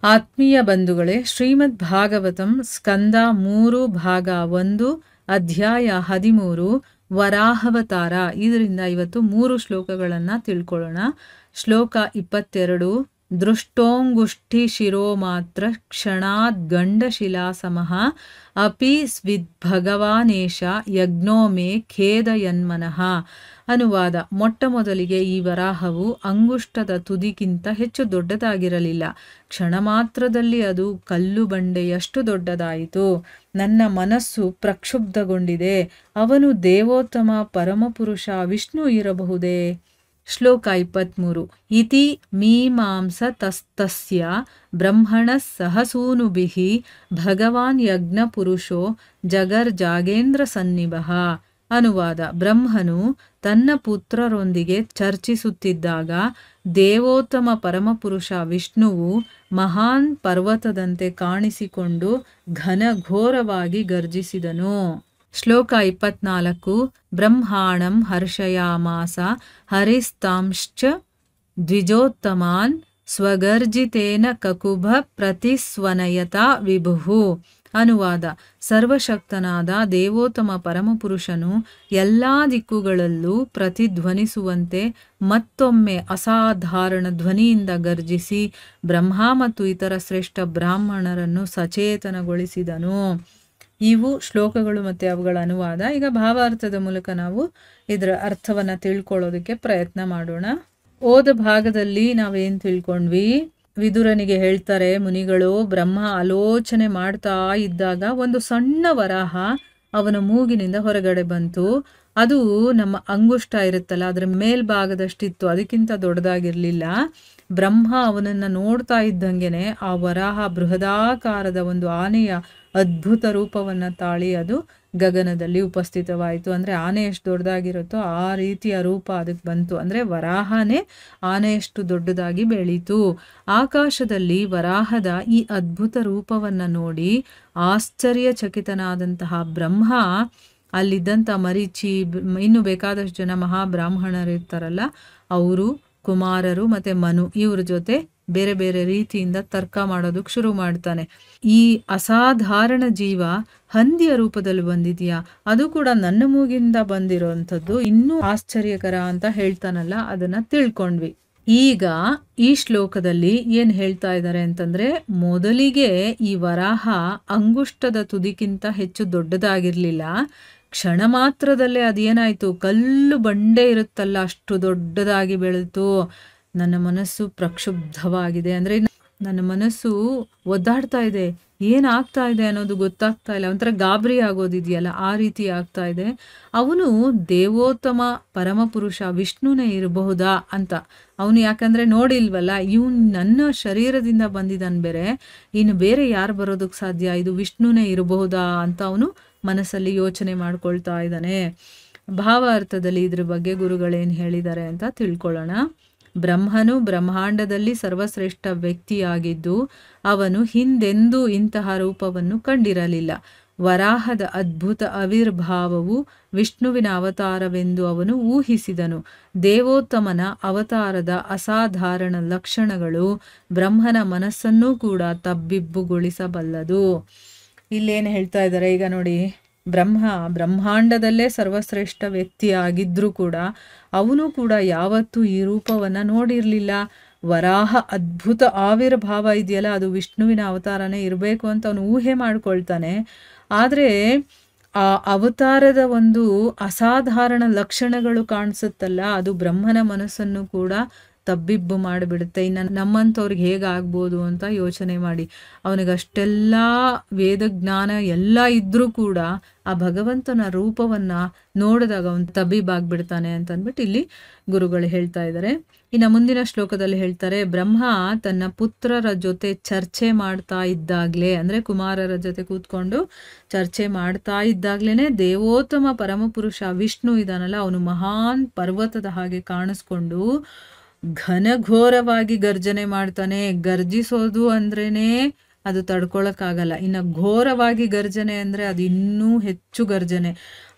ಆತ್ಮೀಯ ಬಂಧುಗಳೇ, ಶ್ರೀಮದ್ ಭಾಗವತಂ ಸ್ಕಂದ 3 ಭಾಗ 1 ಅಧ್ಯಾಯ 13 ವರಾಹವತಾರ. ಇದರಿಂದ ಇವತ್ತು 3 ಶ್ಲೋಕಗಳನ್ನು ತಿಳ್ಕೊಳ್ಳೋಣ. ಶ್ಲೋಕ 22. ದೃಷ್ಟೋಂಗುಷ್ಠಿ ಶಿರೋ ಮಾತ್ರ ಕ್ಷಣಾದ್ ಗಂಡಶಿಲಾ ಸಮಃ ಅಪಿ ಸ್ವಿದ್ಭಗವಾನೇಶ ಯಜ್ಞೋ ಮೇ ಖೇದಯನ್ಮನಃ. ಅನುವಾದ. ಮೊಟ್ಟ ಮೊದಲಿಗೆ ಈ ವರಾಹವು ಅಂಗುಷ್ಟದ ತುದಿಗಿಂತ ಹೆಚ್ಚು ದೊಡ್ಡದಾಗಿರಲಿಲ್ಲ. ಕ್ಷಣ ಮಾತ್ರದಲ್ಲಿ ಅದು ಕಲ್ಲು ಬಂಡೆಯಷ್ಟು ದೊಡ್ಡದಾಯಿತು. ನನ್ನ ಮನಸ್ಸು ಪ್ರಕ್ಷುಬ್ಧಗೊಂಡಿದೆ. ಅವನು ದೇವೋತ್ತಮ ಪರಮಪುರುಷ ವಿಷ್ಣು ಇರಬಹುದೇ? ಶ್ಲೋಕ 23. ಇತಿ ಮೀಮಾಂಸತಸ್ತಸ್ಯ ಬ್ರಹ್ಮಣಃ ಸಹಸೂನುಭಿಃ ಭಗವಾನ್ ಯಜ್ಞಪುರುಷೋ ಜಗರ್ಜಾಗೇಂದ್ರ ಸನ್ನಿಭಃ. ಅನುವಾದ. ಬ್ರಹ್ಮನು ತನ್ನ ಪುತ್ರರೊಂದಿಗೆ ಚರ್ಚಿಸುತ್ತಿದ್ದಾಗ ದೇವೋತ್ತಮ ಪರಮಪುರುಷ ವಿಷ್ಣುವು ಮಹಾನ್ ಪರ್ವತದಂತೆ ಕಾಣಿಸಿಕೊಂಡು ಘನಘೋರವಾಗಿ ಗರ್ಜಿಸಿದನು. ಶ್ಲೋಕ 24. ಬ್ರಹ್ಮಾಣಂ ಹರ್ಷಯಾಮಾಸ ಹರಿಸ್ತಾಂಶ್ಚ ದ್ವಿಜೋತ್ತಮಾನ್ ಸ್ವಗರ್ಜಿತೇನ ಕಕುಭ ಪ್ರತಿಸ್ವನಯತ ವಿಭುಃ. ಅನುವಾದ. ಸರ್ವಶಕ್ತನಾದ ದೇವೋತ್ತಮ ಪರಮಪುರುಷನು ಎಲ್ಲ ದಿಕ್ಕುಗಳಲ್ಲೂ ಪ್ರತಿಧ್ವನಿಸುವಂತೆ ಮತ್ತೊಮ್ಮೆ ಅಸಾಧಾರಣ ಧ್ವನಿಯಿಂದ ಗರ್ಜಿಸಿ ಬ್ರಹ್ಮ ಮತ್ತು ಇತರ ಶ್ರೇಷ್ಠ ಬ್ರಾಹ್ಮಣರನ್ನು ಸಚೇತನಗೊಳಿಸಿದನು. ಇವು ಶ್ಲೋಕಗಳು ಮತ್ತು ಅವುಗಳ ಅನುವಾದ. ಈಗ ಭಾವಾರ್ಥದ ಮೂಲಕ ನಾವು ಇದರ ಅರ್ಥವನ್ನು ತಿಳ್ಕೊಳ್ಳೋದಕ್ಕೆ ಪ್ರಯತ್ನ ಮಾಡೋಣ. ಓದ ಭಾಗದಲ್ಲಿ ನಾವೇನು ತಿಳ್ಕೊಂಡ್ವಿ? ವಿದುರನಿಗೆ ಹೇಳ್ತಾರೆ ಮುನಿಗಳು, ಬ್ರಹ್ಮ ಆಲೋಚನೆ ಮಾಡ್ತಾ ಇದ್ದಾಗ ಒಂದು ಸಣ್ಣ ವರಾಹ ಅವನ ಮೂಗಿನಿಂದ ಹೊರಗಡೆ ಬಂತು. ಅದು ನಮ್ಮ ಅಂಗುಷ್ಟ ಇರುತ್ತಲ್ಲ ಅದರ ಮೇಲ್ಭಾಗದಷ್ಟಿತ್ತು, ಅದಕ್ಕಿಂತ ದೊಡ್ಡದಾಗಿರ್ಲಿಲ್ಲ. ಬ್ರಹ್ಮ ಅವನನ್ನು ನೋಡ್ತಾ ಇದ್ದಂಗೆನೆ ಆ ವರಾಹ ಬೃಹದಾಕಾರದ ಒಂದು ಆನೆಯ ಅದ್ಭುತ ರೂಪವನ್ನು ತಾಳಿ ಅದು ಗಗನದಲ್ಲಿ ಉಪಸ್ಥಿತವಾಯಿತು. ಅಂದರೆ ಆನೆ ಎಷ್ಟು ದೊಡ್ಡದಾಗಿರುತ್ತೋ ಆ ರೀತಿಯ ರೂಪ ಅದಕ್ಕೆ ಬಂತು. ಅಂದರೆ ವರಾಹನೇ ಆನೆಯಷ್ಟು ದೊಡ್ಡದಾಗಿ ಬೆಳೀತು. ಆಕಾಶದಲ್ಲಿ ವರಾಹದ ಈ ಅದ್ಭುತ ರೂಪವನ್ನು ನೋಡಿ ಆಶ್ಚರ್ಯಚಕಿತನಾದಂತಹ ಬ್ರಹ್ಮ ಅಲ್ಲಿದ್ದಂಥ ಮರೀಚಿ, ಇನ್ನು ಬೇಕಾದಷ್ಟು ಜನ ಮಹಾಬ್ರಾಹ್ಮಣರು ಇರ್ತಾರಲ್ಲ ಅವರು, ಕುಮಾರರು ಮತ್ತು ಮನು, ಇವ್ರ ಜೊತೆ ಬೇರೆ ಬೇರೆ ರೀತಿಯಿಂದ ತರ್ಕ ಮಾಡೋದಕ್ಕೆ ಶುರು ಮಾಡ್ತಾನೆ. ಈ ಅಸಾಧಾರಣ ಜೀವ ಹಂದಿಯ ರೂಪದಲ್ಲಿ ಬಂದಿದೆಯಾ, ಅದು ಕೂಡ ನನ್ನ ಮೂಗಿಂದ ಬಂದಿರೋವಂಥದ್ದು, ಇನ್ನೂ ಆಶ್ಚರ್ಯಕರ ಅಂತ ಹೇಳ್ತಾನಲ್ಲ, ಅದನ್ನ ತಿಳ್ಕೊಂಡ್ವಿ. ಈಗ ಈ ಶ್ಲೋಕದಲ್ಲಿ ಏನ್ ಹೇಳ್ತಾ ಇದ್ದಾರೆ ಅಂತಂದ್ರೆ, ಮೊದಲಿಗೆ ಈ ವರಾಹ ಅಂಗುಷ್ಟದ ತುದಿಗಿಂತ ಹೆಚ್ಚು ದೊಡ್ಡದಾಗಿರ್ಲಿಲ್ಲ. ಕ್ಷಣ ಮಾತ್ರದಲ್ಲೇ ಅದೇನಾಯ್ತು, ಕಲ್ಲು ಬಂಡೆ ಇರುತ್ತಲ್ಲ ಅಷ್ಟು ದೊಡ್ಡದಾಗಿ ಬೆಳೆತು. ನನ್ನ ಮನಸ್ಸು ಪ್ರಕ್ಷುಬ್ಧವಾಗಿದೆ. ಅಂದರೆ ನನ್ನ ಮನಸ್ಸು ಒದ್ದಾಡ್ತಾ ಇದೆ, ಏನಾಗ್ತಾ ಇದೆ ಅನ್ನೋದು ಗೊತ್ತಾಗ್ತಾ ಇಲ್ಲ, ಒಂಥರ ಗಾಬರಿ ಆಗೋದಿದೆಯಲ್ಲ ಆ ರೀತಿ ಆಗ್ತಾ ಇದೆ. ಅವನು ದೇವೋತ್ತಮ ಪರಮಪುರುಷ ವಿಷ್ಣುನೇ ಇರಬಹುದಾ ಅಂತ ಅವನು, ಯಾಕಂದರೆ ನೋಡಿಲ್ವಲ್ಲ, ಇವನು ನನ್ನ ಶರೀರದಿಂದ ಬಂದಿದ್ದಾನೆ, ಬೇರೆ ಇನ್ನು ಬೇರೆ ಯಾರು ಬರೋದಕ್ಕೆ ಸಾಧ್ಯ, ಇದು ವಿಷ್ಣುನೇ ಇರಬಹುದಾ ಅಂತ ಅವನು ಮನಸ್ಸಲ್ಲಿ ಯೋಚನೆ ಮಾಡ್ಕೊಳ್ತಾ ಇದ್ದಾನೆ. ಭಾವಾರ್ಥದಲ್ಲಿ ಇದ್ರ ಬಗ್ಗೆ ಗುರುಗಳೇನು ಹೇಳಿದ್ದಾರೆ ಅಂತ ತಿಳ್ಕೊಳ್ಳೋಣ. ಬ್ರಹ್ಮನು ಬ್ರಹ್ಮಾಂಡದಲ್ಲಿ ಸರ್ವಶ್ರೇಷ್ಠ ವ್ಯಕ್ತಿಯಾಗಿದ್ದು ಅವನು ಹಿಂದೆಂದೂ ಇಂತಹ ರೂಪವನ್ನು ಕಂಡಿರಲಿಲ್ಲ. ವರಾಹದ ಅದ್ಭುತ ಆವಿರ್ಭಾವವು ವಿಷ್ಣುವಿನ ಅವತಾರವೆಂದು ಅವನು ಊಹಿಸಿದನು. ದೇವೋತ್ತಮನ ಅವತಾರದ ಅಸಾಧಾರಣ ಲಕ್ಷಣಗಳು ಬ್ರಹ್ಮನ ಮನಸ್ಸನ್ನೂ ಕೂಡ ತಬ್ಬಿಬ್ಬುಗೊಳಿಸಬಲ್ಲದು. ಇಲ್ಲೇನು ಹೇಳ್ತಾ ಇದ್ದಾರೆ ಈಗ ನೋಡಿ, ಬ್ರಹ್ಮಾಂಡದಲ್ಲೇ ಸರ್ವಶ್ರೇಷ್ಠ ವ್ಯಕ್ತಿ ಆಗಿದ್ರೂ ಕೂಡ ಅವನು ಕೂಡ ಯಾವತ್ತೂ ಈ ರೂಪವನ್ನು ನೋಡಿರಲಿಲ್ಲ. ವರಾಹ ಅದ್ಭುತ ಆವಿರ್ಭಾವ ಇದೆಯಲ್ಲ, ಅದು ವಿಷ್ಣುವಿನ ಅವತಾರನೇ ಇರಬೇಕು ಅಂತ ಅವನು ಊಹೆ ಮಾಡ್ಕೊಳ್ತಾನೆ. ಆದರೆ ಆ ಅವತಾರದ ಒಂದು ಅಸಾಧಾರಣ ಲಕ್ಷಣಗಳು ಕಾಣಿಸುತ್ತಲ್ಲ, ಅದು ಬ್ರಹ್ಮನ ಮನಸ್ಸನ್ನು ಕೂಡ ತಬ್ಬಿಬ್ಬು ಮಾಡಿಬಿಡುತ್ತೆ. ಇನ್ನು ನಮ್ಮಂಥವ್ರಿಗೆ ಹೇಗಾಗ್ಬೋದು ಅಂತ ಯೋಚನೆ ಮಾಡಿ. ಅವನಿಗಷ್ಟೆಲ್ಲ ವೇದಜ್ಞಾನ ಎಲ್ಲ ಇದ್ರೂ ಕೂಡ ಆ ಭಗವಂತನ ರೂಪವನ್ನು ನೋಡಿದಾಗ ಅವನು ತಬ್ಬಿಬ್ಬಾಗ್ಬಿಡ್ತಾನೆ ಅಂತಂದ್ಬಿಟ್ಟು ಇಲ್ಲಿ ಗುರುಗಳು ಹೇಳ್ತಾ ಇದ್ದಾರೆ. ಇನ್ನು ಮುಂದಿನ ಶ್ಲೋಕದಲ್ಲಿ ಹೇಳ್ತಾರೆ, ಬ್ರಹ್ಮ ತನ್ನ ಪುತ್ರರ ಜೊತೆ ಚರ್ಚೆ ಮಾಡ್ತಾ ಇದ್ದಾಗಲೇ, ಅಂದರೆ ಕುಮಾರರ ಜೊತೆ ಕೂತ್ಕೊಂಡು ಚರ್ಚೆ ಮಾಡ್ತಾ ಇದ್ದಾಗಲೇ ದೇವೋತ್ತಮ ಪರಮಪುರುಷ ವಿಷ್ಣು ಇದಾನಲ್ಲ, ಅವನು ಮಹಾನ್ ಪರ್ವತದ ಹಾಗೆ ಕಾಣಿಸ್ಕೊಂಡು ಘನಘೋರವಾಗಿ ಗರ್ಜನೆ ಮಾಡ್ತಾನೆ. ಗರ್ಜಿಸೋದು ಅಂದ್ರೇನೆ ಅದು ತಡ್ಕೊಳಕ್ಕಾಗಲ್ಲ, ಇನ್ನು ಘೋರವಾಗಿ ಗರ್ಜನೆ ಅಂದರೆ ಅದು ಇನ್ನೂ ಹೆಚ್ಚು ಗರ್ಜನೆ.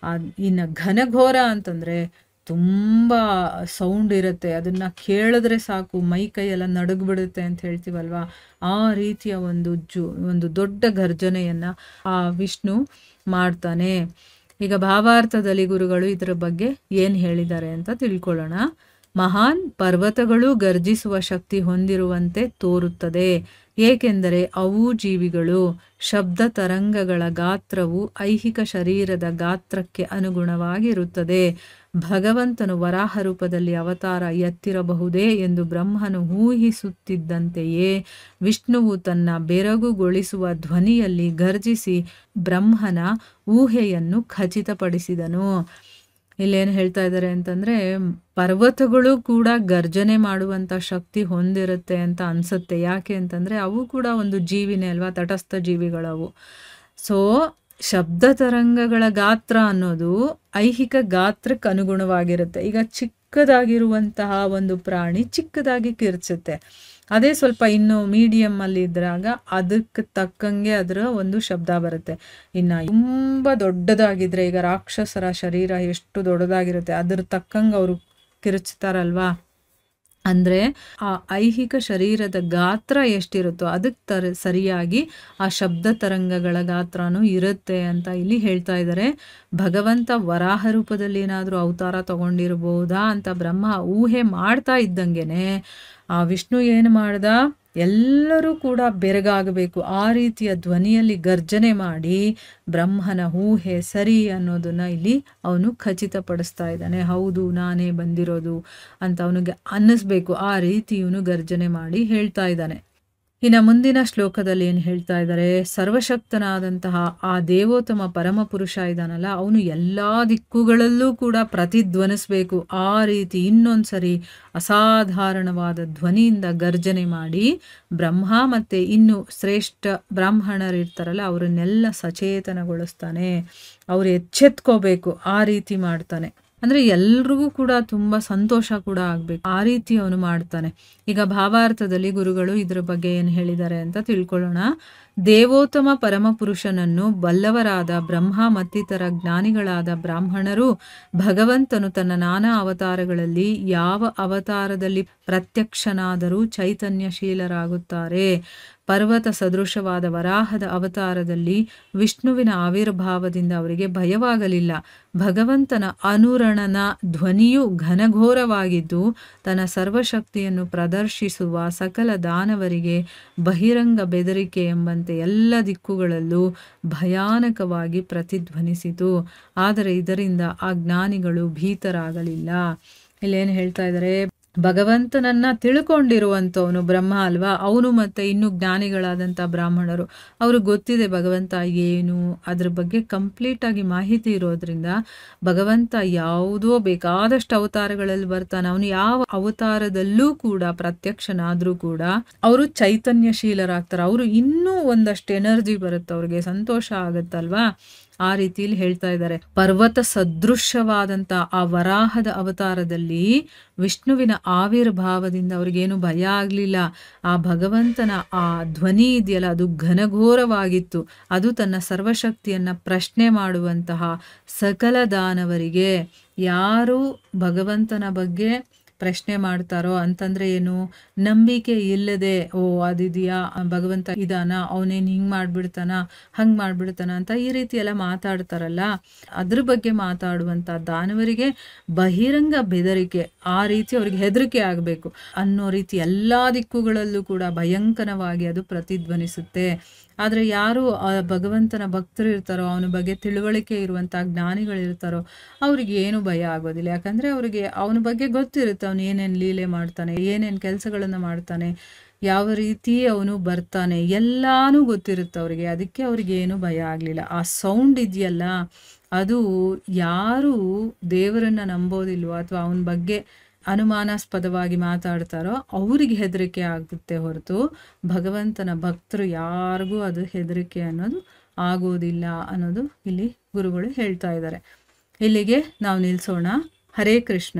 ಇನ್ನು ಘನಘೋರ ಅಂತಂದರೆ ತುಂಬ ಸೌಂಡ್ ಇರುತ್ತೆ, ಅದನ್ನು ಕೇಳಿದ್ರೆ ಸಾಕು ಮೈ ಕೈಯೆಲ್ಲ ನಡುಗ್ಬಿಡುತ್ತೆ ಅಂತ ಹೇಳ್ತೀವಲ್ವ, ಆ ರೀತಿಯ ಒಂದು ದೊಡ್ಡ ಗರ್ಜನೆಯನ್ನು ಆ ವಿಷ್ಣು ಮಾಡ್ತಾನೆ. ಈಗ ಭಾವಾರ್ಥದಲ್ಲಿ ಗುರುಗಳು ಇದರ ಬಗ್ಗೆ ಏನು ಹೇಳಿದ್ದಾರೆ ಅಂತ ತಿಳ್ಕೊಳ್ಳೋಣ. ಮಹಾನ್ ಪರ್ವತಗಳು ಗರ್ಜಿಸುವ ಶಕ್ತಿ ಹೊಂದಿರುವಂತೆ ತೋರುತ್ತದೆ, ಏಕೆಂದರೆ ಅವು ಜೀವಿಗಳು. ಶಬ್ದ ತರಂಗಗಳ ಗಾತ್ರವು ಐಹಿಕ ಶರೀರದ ಗಾತ್ರಕ್ಕೆ ಅನುಗುಣವಾಗಿರುತ್ತದೆ. ಭಗವಂತನು ವರಾಹ ರೂಪದಲ್ಲಿ ಅವತಾರ ಎತ್ತಿರಬಹುದೇ ಎಂದು ಬ್ರಹ್ಮನು ಊಹಿಸುತ್ತಿದ್ದಂತೆಯೇ ವಿಷ್ಣುವು ತನ್ನ ಬೆರಗುಗೊಳಿಸುವ ಧ್ವನಿಯಲ್ಲಿ ಗರ್ಜಿಸಿ ಬ್ರಹ್ಮನ ಊಹೆಯನ್ನು ಖಚಿತಪಡಿಸಿದನು. ಇಲ್ಲೇನು ಹೇಳ್ತಾ ಇದ್ದಾರೆ ಅಂತಂದರೆ, ಪರ್ವತಗಳು ಕೂಡ ಗರ್ಜನೆ ಮಾಡುವಂಥ ಶಕ್ತಿ ಹೊಂದಿರುತ್ತೆ ಅಂತ ಅನಿಸುತ್ತೆ. ಯಾಕೆ ಅಂತಂದರೆ ಅವು ಕೂಡ ಒಂದು ಜೀವಿನೇ ಅಲ್ವಾ, ತಟಸ್ಥ ಜೀವಿಗಳವು. ಸೊ ಶಬ್ದ ತರಂಗಗಳ ಗಾತ್ರ ಅನ್ನೋದು ಐಹಿಕ ಗಾತ್ರಕ್ಕೆ ಅನುಗುಣವಾಗಿರುತ್ತೆ. ಈಗ ಚಿಕ್ಕದಾಗಿರುವಂತಹ ಒಂದು ಪ್ರಾಣಿ ಚಿಕ್ಕದಾಗಿ ಕಿರ್ಚುತ್ತೆ, ಅದೇ ಸ್ವಲ್ಪ ಇನ್ನು ಮೀಡಿಯಮ್ ಅಲ್ಲಿ ಇದ್ರಾಗ ಅದಕ್ಕೆ ತಕ್ಕಂಗೆ ಅದರ ಒಂದು ಶಬ್ದ ಬರುತ್ತೆ. ಇನ್ನು ತುಂಬ ದೊಡ್ಡದಾಗಿದ್ರೆ, ಈಗ ರಾಕ್ಷಸರ ಶರೀರ ಎಷ್ಟು ದೊಡ್ಡದಾಗಿರುತ್ತೆ ಅದ್ರ ತಕ್ಕಂಗೆ ಅವರು ಕಿರ್ಚ್ತಾರಲ್ವಾ, ಅಂದರೆ ಆ ಐಹಿಕ ಶರೀರದ ಗಾತ್ರ ಎಷ್ಟಿರುತ್ತೋ ಅದಕ್ಕೆ ಸರಿಯಾಗಿ ಆ ಶಬ್ದ ತರಂಗಗಳ ಗಾತ್ರನೂ ಇರುತ್ತೆ ಅಂತ ಇಲ್ಲಿ ಹೇಳ್ತಾ ಇದ್ದಾರೆ. ಭಗವಂತ ವರಾಹ ರೂಪದಲ್ಲಿ ಏನಾದರೂ ಅವತಾರ ತಗೊಂಡಿರ್ಬೋದಾ ಅಂತ ಬ್ರಹ್ಮ ಊಹೆ ಮಾಡ್ತಾ ಇದ್ದಂಗೆನೆ ಆ ವಿಷ್ಣು ಏನು ಮಾಡ್ದ, ಎಲ್ಲರೂ ಕೂಡ ಬೆರಗಾಗಬೇಕು ಆ ರೀತಿಯ ಧ್ವನಿಯಲ್ಲಿ ಗರ್ಜನೆ ಮಾಡಿ ಬ್ರಹ್ಮನ ಊಹೆ ಸರಿ ಅನ್ನೋದನ್ನ ಇಲ್ಲಿ ಅವನು ಖಚಿತಪಡಿಸ್ತಾ ಇದ್ದಾನೆ. ಹೌದು, ನಾನೇ ಬಂದಿರೋದು ಅಂತ ಅವನಿಗೆ ಅನ್ನಿಸ್ಬೇಕು, ಆ ರೀತಿ ಇವನು ಗರ್ಜನೆ ಮಾಡಿ ಹೇಳ್ತಾ ಇದ್ದಾನೆ. ಇನ್ನು ಮುಂದಿನ ಶ್ಲೋಕದಲ್ಲಿ ಏನು ಹೇಳ್ತಾ ಇದ್ದಾರೆ, ಸರ್ವಶಕ್ತನಾದಂತಹ ಆ ದೇವೋತ್ತಮ ಪರಮಪುರುಷ ಇದ್ದಾನಲ್ಲ, ಅವನು ಎಲ್ಲ ದಿಕ್ಕುಗಳಲ್ಲೂ ಕೂಡ ಪ್ರತಿಧ್ವನಿಸ್ಬೇಕು. ಆ ರೀತಿ ಇನ್ನೊಂದ್ಸರಿ ಅಸಾಧಾರಣವಾದ ಧ್ವನಿಯಿಂದ ಗರ್ಜನೆ ಮಾಡಿ ಬ್ರಹ್ಮ ಮತ್ತು ಇನ್ನು ಶ್ರೇಷ್ಠ ಬ್ರಾಹ್ಮಣರಿರ್ತಾರಲ್ಲ ಅವರನ್ನೆಲ್ಲ ಸಚೇತನಗೊಳಿಸ್ತಾನೆ. ಅವರು ಎಚ್ಚೆತ್ಕೋಬೇಕು, ಆ ರೀತಿ ಮಾಡ್ತಾನೆ. ಅಂದರೆ ಎಲ್ರಿಗೂ ಕೂಡ ತುಂಬ ಸಂತೋಷ ಕೂಡ ಆಗಬೇಕು, ಆ ರೀತಿ ಅವನು ಮಾಡ್ತಾನೆ. ಈಗ ಭಾವಾರ್ಥದಲ್ಲಿ ಗುರುಗಳು ಇದ್ರ ಬಗ್ಗೆ ಏನು ಹೇಳಿದ್ದಾರೆ ಅಂತ ತಿಳ್ಕೊಳ್ಳೋಣ. ದೇವೋತ್ತಮ ಪರಮಪುರುಷನನ್ನು ಬಲ್ಲವರಾದ ಬ್ರಹ್ಮ ಮತ್ತಿತರ ಜ್ಞಾನಿಗಳಾದ ಬ್ರಾಹ್ಮಣರು ಭಗವಂತನು ತನ್ನ ನಾನಾ ಅವತಾರಗಳಲ್ಲಿ ಯಾವ ಅವತಾರದಲ್ಲಿ ಪ್ರತ್ಯಕ್ಷನಾದರೂ ಚೈತನ್ಯಶೀಲರಾಗುತ್ತಾರೆ. ಪರ್ವತ ಸದೃಶವಾದ ವರಾಹದ ಅವತಾರದಲ್ಲಿ ವಿಷ್ಣುವಿನ ಆವಿರ್ಭಾವದಿಂದ ಅವರಿಗೆ ಭಯವಾಗಲಿಲ್ಲ. ಭಗವಂತನ ಅನುರಣನ ಧ್ವನಿಯು ಘನಘೋರವಾಗಿದ್ದು ತನ್ನ ಸರ್ವಶಕ್ತಿಯನ್ನು ಪ್ರದರ್ಶಿಸುವ ಸಕಲ ದಾನವರಿಗೆ ಬಹಿರಂಗ ಬೆದರಿಕೆ ಎಂಬಂತೆ ಎಲ್ಲ ದಿಕ್ಕುಗಳಲ್ಲೂ ಭಯಾನಕವಾಗಿ ಪ್ರತಿಧ್ವನಿಸಿತು. ಆದರೆ ಇದರಿಂದ ಆ ಜ್ಞಾನಿಗಳು ಭೀತರಾಗಲಿಲ್ಲ. ಇಲ್ಲೇನು ಹೇಳ್ತಾ ಇದ್ದಾರೆ, ಭಗವಂತನನ್ನ ತಿಳ್ಕೊಂಡಿರುವಂಥವನು ಬ್ರಹ್ಮ ಅಲ್ವಾ, ಅವನು ಮತ್ತು ಇನ್ನು ಜ್ಞಾನಿಗಳಾದಂಥ ಬ್ರಾಹ್ಮಣರು, ಅವ್ರಿಗೆ ಗೊತ್ತಿದೆ ಭಗವಂತ ಏನು, ಅದ್ರ ಬಗ್ಗೆ ಕಂಪ್ಲೀಟಾಗಿ ಮಾಹಿತಿ ಇರೋದ್ರಿಂದ ಭಗವಂತ ಯಾವುದೋ ಬೇಕಾದಷ್ಟು ಅವತಾರಗಳಲ್ಲಿ ಬರ್ತಾನೆ, ಅವನು ಯಾವ ಅವತಾರದಲ್ಲೂ ಕೂಡ ಪ್ರತ್ಯಕ್ಷನಾದರೂ ಕೂಡ ಅವರು ಚೈತನ್ಯಶೀಲರಾಗ್ತಾರೆ. ಅವರು ಇನ್ನೂ ಒಂದಷ್ಟು ಎನರ್ಜಿ ಬರುತ್ತೆ, ಅವ್ರಿಗೆ ಸಂತೋಷ ಆಗುತ್ತಲ್ವಾ, ಆ ರೀತಿಯಲ್ಲಿ ಹೇಳ್ತಾ ಇದ್ದಾರೆ. ಪರ್ವತ ಸದೃಶವಾದಂಥ ಆ ವರಾಹದ ಅವತಾರದಲ್ಲಿ ವಿಷ್ಣುವಿನ ಆವಿರ್ಭಾವದಿಂದ ಅವ್ರಿಗೇನು ಭಯ ಆಗಲಿಲ್ಲ. ಆ ಭಗವಂತನ ಆ ಧ್ವನಿ ಇದೆಯಲ್ಲ ಅದು ಘನಘೋರವಾಗಿತ್ತು. ಅದು ತನ್ನ ಸರ್ವಶಕ್ತಿಯನ್ನ ಪ್ರಶ್ನೆ ಮಾಡುವಂತಹ ಸಕಲ ದಾನವರಿಗೆ, ಯಾರು ಭಗವಂತನ ಬಗ್ಗೆ ಪ್ರಶ್ನೆ ಮಾಡ್ತಾರೋ ಅಂತಂದ್ರೆ ಏನು, ನಂಬಿಕೆ ಇಲ್ಲದೆ ಓ ಅದಿದೆಯಾ, ಭಗವಂತ ಇದಾನ, ಅವನೇನು ಹಿಂಗೆ ಮಾಡ್ಬಿಡ್ತಾನ ಹಂಗೆ ಮಾಡ್ಬಿಡ್ತಾನ ಅಂತ ಈ ರೀತಿ ಎಲ್ಲ ಮಾತಾಡ್ತಾರಲ್ಲ, ಅದ್ರ ಬಗ್ಗೆ ಮಾತಾಡುವಂಥ ದಾನವರಿಗೆ ಬಹಿರಂಗ ಬೆದರಿಕೆ, ಆ ರೀತಿ ಅವ್ರಿಗೆ ಹೆದರಿಕೆ ಆಗಬೇಕು ಅನ್ನೋ ರೀತಿ ಎಲ್ಲ ದಿಕ್ಕುಗಳಲ್ಲೂ ಕೂಡ ಭಯಂಕರವಾಗಿ ಅದು ಪ್ರತಿಧ್ವನಿಸುತ್ತೆ. ಆದರೆ ಯಾರು ಆ ಭಗವಂತನ ಭಕ್ತರು ಇರ್ತಾರೋ, ಅವನ ಬಗ್ಗೆ ತಿಳುವಳಿಕೆ ಇರುವಂಥ ಜ್ಞಾನಿಗಳಿರ್ತಾರೋ ಅವ್ರಿಗೆ ಏನು ಭಯ ಆಗೋದಿಲ್ಲ. ಯಾಕಂದರೆ ಅವ್ರಿಗೆ ಅವನ ಬಗ್ಗೆ ಗೊತ್ತಿರುತ್ತೆ, ಅವನು ಏನೇನು ಲೀಲೆ ಮಾಡ್ತಾನೆ, ಏನೇನು ಕೆಲಸಗಳನ್ನು ಮಾಡ್ತಾನೆ, ಯಾವ ರೀತಿ ಅವನು ಬರ್ತಾನೆ, ಎಲ್ಲಾನು ಗೊತ್ತಿರುತ್ತೆ ಅವರಿಗೆ. ಅದಕ್ಕೆ ಅವ್ರಿಗೆ ಏನು ಭಯ ಆಗಲಿಲ್ಲ. ಆ ಸೌಂಡ್ ಇದೆಯಲ್ಲ, ಅದು ಯಾರು ದೇವರನ್ನು ನಂಬೋದಿಲ್ವೋ ಅಥವಾ ಅವನ ಬಗ್ಗೆ ಅನುಮಾನಾಸ್ಪದವಾಗಿ ಮಾತಾಡ್ತಾರೋ ಅವರಿಗೆ ಹೆದರಿಕೆ ಆಗುತ್ತೆ ಹೊರತು ಭಗವಂತನ ಭಕ್ತರು ಯಾರಿಗೂ ಅದು ಹೆದರಿಕೆ ಅನ್ನೋದು ಆಗೋದಿಲ್ಲ ಅನ್ನೋದು ಇಲ್ಲಿ ಗುರುಗಳು ಹೇಳ್ತಾ ಇದ್ದಾರೆ. ಇಲ್ಲಿಗೆ ನಾವು ನಿಲ್ಲಿಸೋಣ. ಹರೇ ಕೃಷ್ಣ.